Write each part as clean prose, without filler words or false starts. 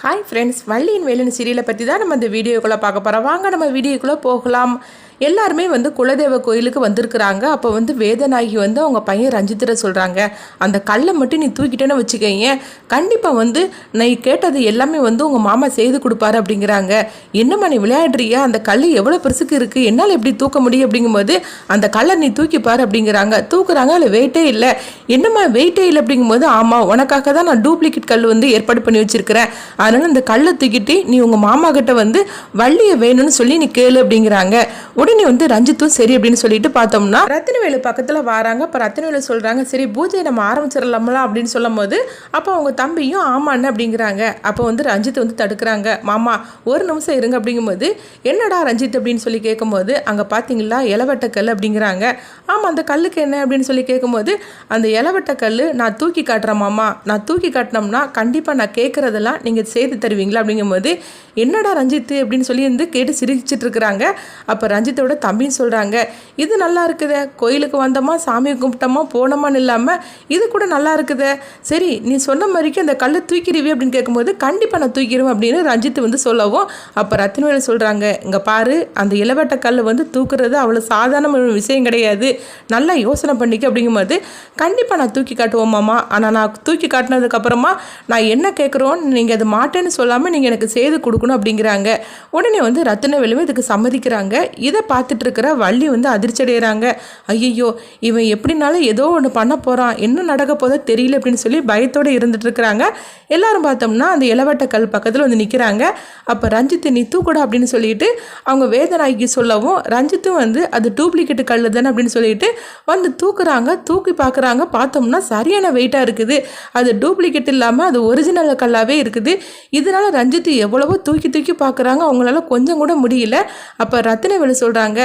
Hi friends, வள்ளியின் Velan சீரியலை பற்றி தான் நம்ம இந்த வீடியோக்குள்ளே பார்க்க போகிறோம். வாங்க நம்ம வீடியோக்குள்ளே போகலாம். எல்லாருமே குலதெய்வ கோயிலுக்கு வந்திருக்கிறாங்க. அப்போ வேதநாயகி அவங்க பையன் ரஞ்சித்திர சொல்கிறாங்க, அந்த கல்லை மட்டும் நீ தூக்கிட்டேன்னு வச்சுக்கோங்க, கண்டிப்பாக நீ கேட்டது எல்லாமே உங்கள் மாமா செய்து கொடுப்பாரு அப்படிங்கிறாங்க. என்னம்மா நீ விளையாடுறியா? அந்த கல் எவ்வளோ பெருசுக்கு இருக்குது, என்னால் எப்படி தூக்க முடியும் அப்படிங்கும்போது அந்த கல்லை நீ தூக்கிப்பாரு அப்படிங்கிறாங்க. தூக்குறாங்க, அதில் வெயிட்டே இல்லை. என்னம்மா வெயிட்டே இல்லை அப்படிங்கும்போது, ஆமாம் உனக்காக தான் நான் டூப்ளிகேட் கல் ஏற்பாடு பண்ணி வச்சிருக்கிறேன், அதனால் அந்த கல்லை தூக்கிட்டு நீ உங்கள் மாமா கிட்ட வள்ளியை வேணும்னு சொல்லி நீ கேளு அப்படிங்கிறாங்க. உடனே ரஞ்சித்தும் சரி அப்படின்னு சொல்லிட்டு பார்த்தோம்னா ரத்தினவேலு பக்கத்தில் வராங்க. அப்போ ரத்தினவேலு சொல்கிறாங்க, சரி பூஜையை நம்ம ஆரம்பிச்சிடலாமலாம் அப்படின்னு சொல்லும் போது அப்போ அவங்க தம்பியும் ஆமான்னு அப்படிங்கிறாங்க. அப்போ ரஞ்சித் தடுக்கிறாங்க. மாமா ஒரு நிமிஷம் இருங்க அப்படிங்கும்போது, என்னடா ரஞ்சித் அப்படின்னு சொல்லி கேட்கும்போது, அங்கே பார்த்தீங்களா இலவட்ட கல் அப்படிங்கிறாங்க. ஆமாம் அந்த கல்லுக்கு என்ன அப்படின்னு சொல்லி கேட்கும்போது, அந்த இலவட்ட கல் நான் தூக்கி காட்டுறேன் மாமா, நான் தூக்கி காட்டினோம்னா கண்டிப்பாக நான் கேட்குறதெல்லாம் நீங்கள் செய்து தருவீங்களா அப்படிங்கும்போது, என்னடா ரஞ்சித் அப்படின்னு சொல்லி கேட்டு சிரிச்சிட்டு இருக்கிறாங்க. அப்போ ரஞ்சித்தோட தம்பின்னு சொல்கிறாங்க, இது நல்லா இருக்குதே, கோயிலுக்கு வந்தோமா சாமி கும்பிட்டோமா போனோமான்னு இல்லாமல் இது கூட நல்லா இருக்குதே, சரி நீ சொன்ன மாதிரிக்கு அந்த கல்லை தூக்கிடுவே அப்படின்னு கேட்கும்போது, கண்டிப்பாக நான் தூக்கிடுவேன் அப்படின்னு ரஞ்சித் சொல்லவும், அப்போ ரத்தினவேலு சொல்கிறாங்க, இங்கே பாரு அந்த இளவட்ட கல் தூக்குறது அவ்வளோ சாதாரண விஷயம் கிடையாது, நல்லா யோசனை பண்ணிக்க அப்படிங்கும்போது, கண்டிப்பாக நான் தூக்கி காட்டுவோம் மாமா, ஆனால் நான் தூக்கி காட்டினதுக்கப்புறமா நான் என்ன கேட்குறோன்னு நீங்கள் அது மாட்டேன்னு சொல்லாமல் நீங்கள் எனக்கு செய்து கொடுக்கணும் அப்படிங்கிறாங்க. உடனே ரத்தினவேலுமே இதுக்கு சம்மதிக்கிறாங்க. இதை பார்த்துட்டு இருக்கிற வள்ளி அதிர்ச்சி அடைகிறாங்க. ஐயோ இவன் எப்படினாலும் ஏதோ ஒன்று பண்ண போகிறான், என்ன நடக்க போதோ தெரியல அப்படின்னு சொல்லி பயத்தோடு இருந்துட்டு இருக்கிறாங்க. எல்லாரும் பார்த்தோம்னா அந்த இளவட்ட கல் பக்கத்தில் நிற்கிறாங்க. அப்போ ரஞ்சித் நீ தூக்கூட அப்படின்னு சொல்லிட்டு அவங்க வேதநாயகி சொல்லவும், ரஞ்சித்தும் அது டூப்ளிகேட் கல் தானே அப்படின்னு சொல்லிட்டு தூக்குறாங்க. தூக்கி பார்க்குறாங்க. பார்த்தோம்னா சரியான வெயிட்டாக இருக்குது, அது டூப்ளிகேட் இல்லாமல் அது ஒரிஜினல் கல்லாகவே இருக்குது. இதனால ரஞ்சித் எவ்வளவோ தூக்கி தூக்கி பார்க்குறாங்க, அவங்களால கொஞ்சம் கூட முடியல. அப்போ ரத்தினவேலு சொல்கிறாங்க,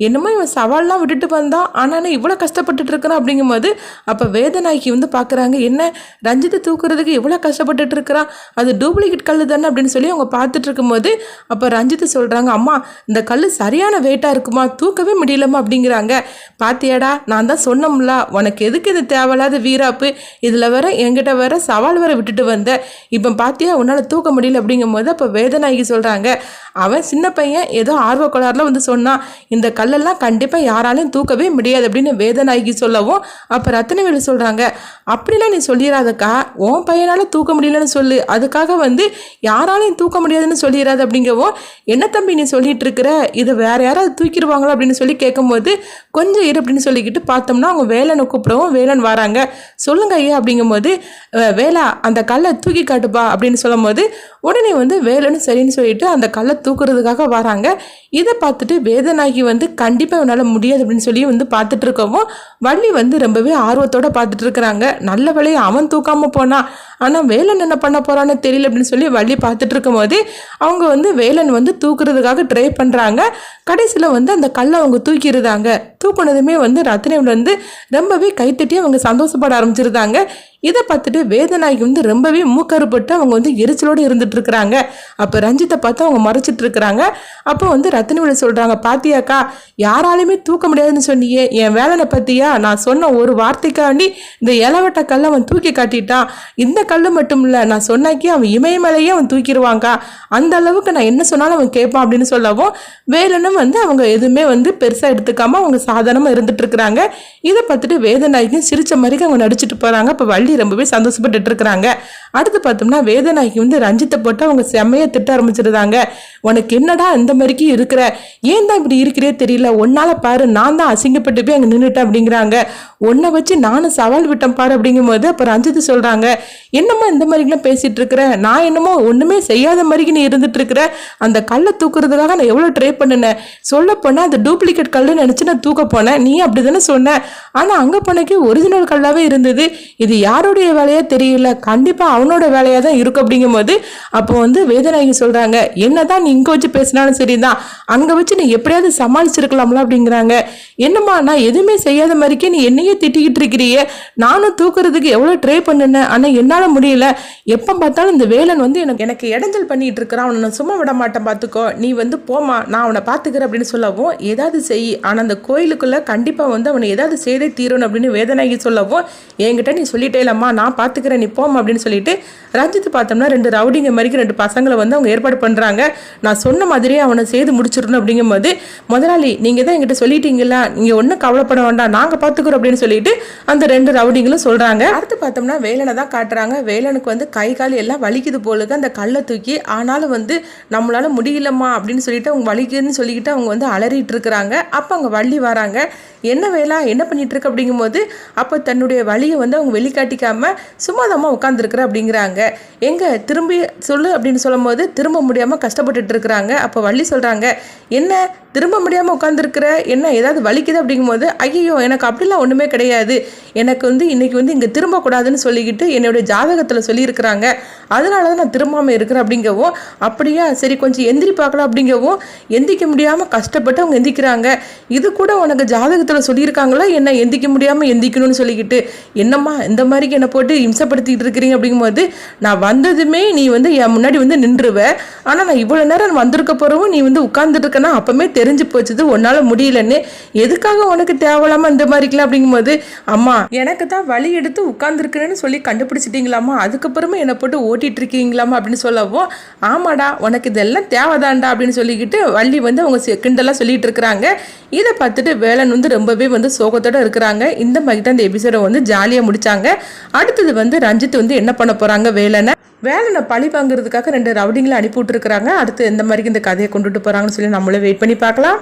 என்னமோ இவன் சவால்லாம் விட்டுட்டு வந்தான், ஆனால் இவ்வளோ கஷ்டப்பட்டுட்டு இருக்கிறான் அப்படிங்கும்போது, அப்போ வேதநாயகி பார்க்குறாங்க, என்ன ரஞ்சித்தை தூக்குறதுக்கு இவ்வளோ கஷ்டப்பட்டுட்டு இருக்கிறான், அது டூப்ளிகேட் கல் தானே அப்படின்னு சொல்லி அவங்க பார்த்துட்டு இருக்கும்போது, அப்போ ரஞ்சித்து சொல்கிறாங்க, அம்மா இந்த கல் சரியான வெயிட்டாக இருக்குமா, தூக்கவே முடியலம்மா அப்படிங்கிறாங்க. பாத்தியாடா நான் தான் சொன்னோம்ல, உனக்கு எதுக்கு இது தேவையில்லாத வீராப்பு, இதில் வேற என்கிட்ட வேற சவால் வேற விட்டுட்டு வந்த, இப்போ பாத்தியா உன்னால் தூக்க முடியல அப்படிங்கும்போது, அப்போ வேதநாயகி சொல்கிறாங்க, அவன் சின்ன பையன் ஏதோ ஆர்வக்கோளாறுல சொன்னான், இந்த கல்லெல்லாம் கண்டிப்பாக யாராலையும் தூக்கவே முடியாது அப்படின்னு வேதநாயகி சொல்லவும், அப்போ ரத்தினவேலு சொல்கிறாங்க, அப்படிலாம் நீ சொல்லிடாதக்கா, உன் பையனால் தூக்க முடியலன்னு சொல்லு, அதுக்காக யாராலையும் தூக்க முடியாதுன்னு சொல்லிடாது அப்படிங்கவும், என்ன தம்பி நீ சொல்லிட்டு இருக்கிற, இது வேற யாராவது தூக்கிடுவாங்களா அப்படின்னு சொல்லி கேட்கும்போது, கொஞ்சம் இரு அப்படின்னு சொல்லிக்கிட்டு பார்த்தோம்னா அவங்க வேலனை கூப்பிடவும் வேலன் வராங்க. சொல்லுங்க ஐயா அப்படிங்கும்போது, வேலா அந்த கல்லை தூக்கி காட்டுப்பா அப்படின்னு சொல்லும் போது, உடனே வேலன்னு சரின்னு சொல்லிட்டு அந்த கல்லை தூக்குறதுக்காக வராங்க. இதை பார்த்துட்டு வேதநாயகி கண்டிப்பாக இவனால் முடியாது அப்படின்னு சொல்லி பார்த்துட்டு இருக்கவும், வள்ளி ரொம்பவே ஆர்வத்தோடு பார்த்துட்டு இருக்கிறாங்க. நல்ல வேலையை அவன் தூக்காமல் போனான், ஆனால் வேலன் என்ன பண்ண போகிறான்னு தெரியல அப்படின்னு சொல்லி வள்ளி பார்த்துட்டு இருக்கும் போது, அவங்க வேலன் தூக்குறதுக்காக ட்ரை பண்ணுறாங்க. கடைசியில் அந்த கல்லை அவங்க தூக்கிடுறாங்க. தூக்குனதுமே ரத்தினவேலு ரொம்பவே கைத்தட்டி அவங்க சந்தோஷப்பட ஆரம்பிச்சிருந்தாங்க. இதை பார்த்துட்டு வேதநாயகி ரொம்பவே மூக்கறுப்பட்டு அவங்க எரிச்சலோடு இருந்துட்டு இருக்கிறாங்க. அப்போ ரஞ்சித்தை பார்த்து அவங்க மறைச்சிட்டு இருக்கிறாங்க. அப்போ ரத்தினவேலு சொல்கிறாங்க, பாத்தியாக்கா யாராலையுமே தூக்க முடியாதுன்னு சொன்னியே, என் வேலனை பற்றியா, நான் சொன்ன ஒரு வார்த்தைக்காண்டி இந்த இளவட்ட கல்லை அவன் தூக்கி காட்டிட்டான், இந்த கல் மட்டும் இல்லை நான் சொன்னாக்கி அவன் இமயமலையே அவன் தூக்கிடுவாங்க, அந்த அளவுக்கு நான் என்ன சொன்னாலும் அவன் கேட்பான் அப்படின்னு சொல்லவும், வேலனும் அவங்க எதுவுமே பெருசாக எடுத்துக்காம அவங்க சாதாரணமாக இருந்துட்டு இருக்கிறாங்க. இதை பார்த்துட்டு வேதநாயகி சிரிச்ச மாதிரி அவங்க நடிச்சுட்டு போகிறாங்க. இப்போ வள்ளி ரொம்பவே சந்தோஷப்பட்டு இருக்கிறாங்க. அடுத்து பார்த்தோம்னா வேதநாயகி ரஞ்சித்தை போட்டு அவங்க செம்மையை திட்ட ஆரம்பிச்சிருந்தாங்க. உனக்கு என்னடா இந்த மாதிரிக்கு இருக்கிற, ஏன் தான் இப்படி இருக்கிறே தெரியல, ஒன்னால பாரு நான் தான் அசிங்கப்பட்டு போய் அங்கே நின்றுட்டேன் அப்படிங்கிறாங்க. உன்னை வச்சு நானும் சவால் விட்டேன் பாரு அப்படிங்கும்போது, அப்போ ரஞ்சித்து சொல்றாங்க, என்னம்மா இந்த மாதிரிலாம் பேசிட்டு இருக்கிற, நான் என்னமோ ஒண்ணுமே செய்யாத மாதிரிக்கு நீ இருந்துட்டு இருக்கிற, அந்த கல்லை தூக்குறதுக்காக நான் எவ்வளவு ட்ரை பண்ணினேன், சொல்ல போனா அது டூப்ளிகேட் கல்லுன்னு நினைச்சு நான் தூக்க போனேன், நீ அப்படிதானே சொன்ன, ஆனா அங்க போனக்கு ஒரிஜினல் கல்லாவே இருந்தது, இது யாருடைய வேலையா தெரியல, கண்டிப்பா அவனோட வேலையா தான் இருக்கும் அப்படிங்கும்போது, அப்போ வேதநாயகி சொல்றாங்க, என்னதான் நீ இங்க வச்சு பேசினாலும் சரிதான், அங்க வச்சு நீ எப்படியாவது சமாளிச்சிருக்கலாம்ல அப்படிங்கிறாங்க. என்னம்மா நான் எதுவுமே செய்யாத மாதிரிக்கே நீ என்னையே திட்டிக்கிட்டு இருக்கிறியே, நானும் தூக்குறதுக்கு எவ்வளோ ட்ரை பண்ணினேன், ஆனால் என்னால் முடியல. எப்போ பார்த்தாலும் இந்த வேலன் வந்து எனக்கு இடைஞ்சல் பண்ணிட்டு இருக்கிறான், அவனை நான் சும்மா விட மாட்டேன், பார்த்துக்கோ, நீ வந்து போமா, நான் அவனை பார்த்துக்கிறேன் அப்படின்னு சொல்லவும், ஏதாவது செய், ஆனால் அந்த கோயிலுக்குள்ளே கண்டிப்பாக வந்து அவனை ஏதாவது செய்தே தீரணும் அப்படின்னு வேதனாகி சொல்லவும், என்கிட்ட நீ சொல்லிட்டே இல்லம்மா, நான் பார்த்துக்கிறேன், நீ போமா அப்படின்னு சொல்லிட்டு ரஞ்சித் பார்த்தோம்னா 2 ரவுடிங்க மாதிரிக்கு 2 பசங்களை வந்து அவங்க ஏற்பாடு பண்ணுறாங்க. நான் சொன்ன மாதிரியே அவனை செய்து முடிச்சிடணும் அப்படிங்கும்போது, முதலாளி நீங்கள் தான் என்கிட்ட சொல்லிட்டீங்களா, நீங்கள் ஒன்றும் கவலைப்பட வேண்டாம், நாங்கள் பார்த்துக்கிறோம் அப்படின்னு சொல்லிட்டு அந்த 2 ரவுடிங்களும் சொல்கிறாங்க. அடுத்து பார்த்தோம்னா வேலனை தான் காட்டுறாங்க. வேலனுக்கு வந்து கை கால் எல்லாம் வலிக்குது போலுக்கு அந்த கல்லை தூக்கி, ஆனாலும் வந்து நம்மளால முடியலம்மா அப்படின்னு சொல்லிட்டு அவங்க வலிக்குதுன்னு சொல்லிக்கிட்டு அவங்க வந்து அலறிட்டு இருக்கிறாங்க. அப்போ அவங்க வள்ளி வராங்க. என்ன வேலா என்ன பண்ணிட்டு இருக்கு அப்படிங்கும்போது, அப்போ தன்னுடைய வழியை வந்து அவங்க வெளிக்காட்டிக்காம சும்மாதாம்மா உட்காந்துருக்குற அப்படிங்கிறாங்க. எங்க திரும்பி சொல்லு அப்படின்னு சொல்லும் போது திரும்ப முடியாமல் கஷ்டப்பட்டுட்டு இருக்கிறாங்க. அப்போ வள்ளி சொல்கிறாங்க, என்ன திரும்ப முடியாமல் உட்காந்துருக்குற, என்ன ஏதாவது வலிக்குது அப்படிங்கும்போது, ஐயோ எனக்கு அப்படிலாம் ஒன்றுமே கிடையாது, எனக்கு வந்து இன்றைக்கி வந்து இங்கே திரும்பக்கூடாதுன்னு சொல்லிக்கிட்டு என்னுடைய ஜாதகத்தில் சொல்லியிருக்கிறாங்க, அதனால தான் நான் திரும்பாமல் இருக்கிறேன் அப்படிங்கவும், அப்படியா சரி கொஞ்சம் எந்திரி பார்க்கலாம் அப்படிங்கவும், எந்திரிக்க முடியாமல் கஷ்டப்பட்டு அவங்க எந்திரிக்கிறாங்க. இது கூட உனக்கு ஜாதகத்தில் சொல்லியிருக்காங்களா என்ன எந்திரிக்க முடியாமல் எந்திரிக்கணும்னு சொல்லிக்கிட்டு, என்னம்மா இந்த மாதிரிக்கு என்னை போட்டு இம்சப்படுத்திக்கிட்டு இருக்கிறீங்க அப்படிங்கும்போது, நான் வந்ததுமே நீ வந்து என் முன்னாடி வந்து நின்றுவ, ஆனால் நான் இவ்வளோ நேரம் வந்திருக்க போகிறவும் நீ வந்து உட்கார்ந்துட்டு இருக்கேன்னா அப்போமே தெரிஞ்சு போச்சுது உன்னால் முடியலன்னு, எதுக்காக உனக்கு தேவையில்லாமல் இந்த மாதிரிக்கலாம் அப்படிங்கும்போது, அம்மா எனக்கு தான் வழி எடுத்து உட்கார்ந்துருக்கிறேன்னு சொல்லி கண்டுபிடிச்சிட்டிங்களாம்மா, அதுக்கப்புறமா என்னை போட்டு ஓட்டிகிட்டு இருக்கீங்களாமா அப்படின்னு சொல்லவும், ஆமாடா உனக்கு இதெல்லாம் தேவைதான்டா அப்படின்னு சொல்லிக்கிட்டு வள்ளி வந்து அவங்க கிண்டலாக சொல்லிட்டு இருக்கிறாங்க. இதை பார்த்துட்டு வேலன் வந்து ரொம்பவே வந்து சோகத்தோடு இருக்கிறாங்க. இந்த மாதிரி தான் இந்த எபிசோடை வந்து ஜாலியாக முடித்தாங்க. அடுத்தது வந்து ரஞ்சித் வந்து என்ன பண்ண போகிறாங்க, வேலனை பழி வாங்குறதுக்காக 2 ரவுடிங்களை அனுப்பி விட்டுருக்குறாங்க. அடுத்து எந்த மாதிரி இந்த கதையை கொண்டுட்டு போகிறாங்கன்னு சொல்லி நம்மளே வெயிட் பண்ணி பார்க்கலாம்.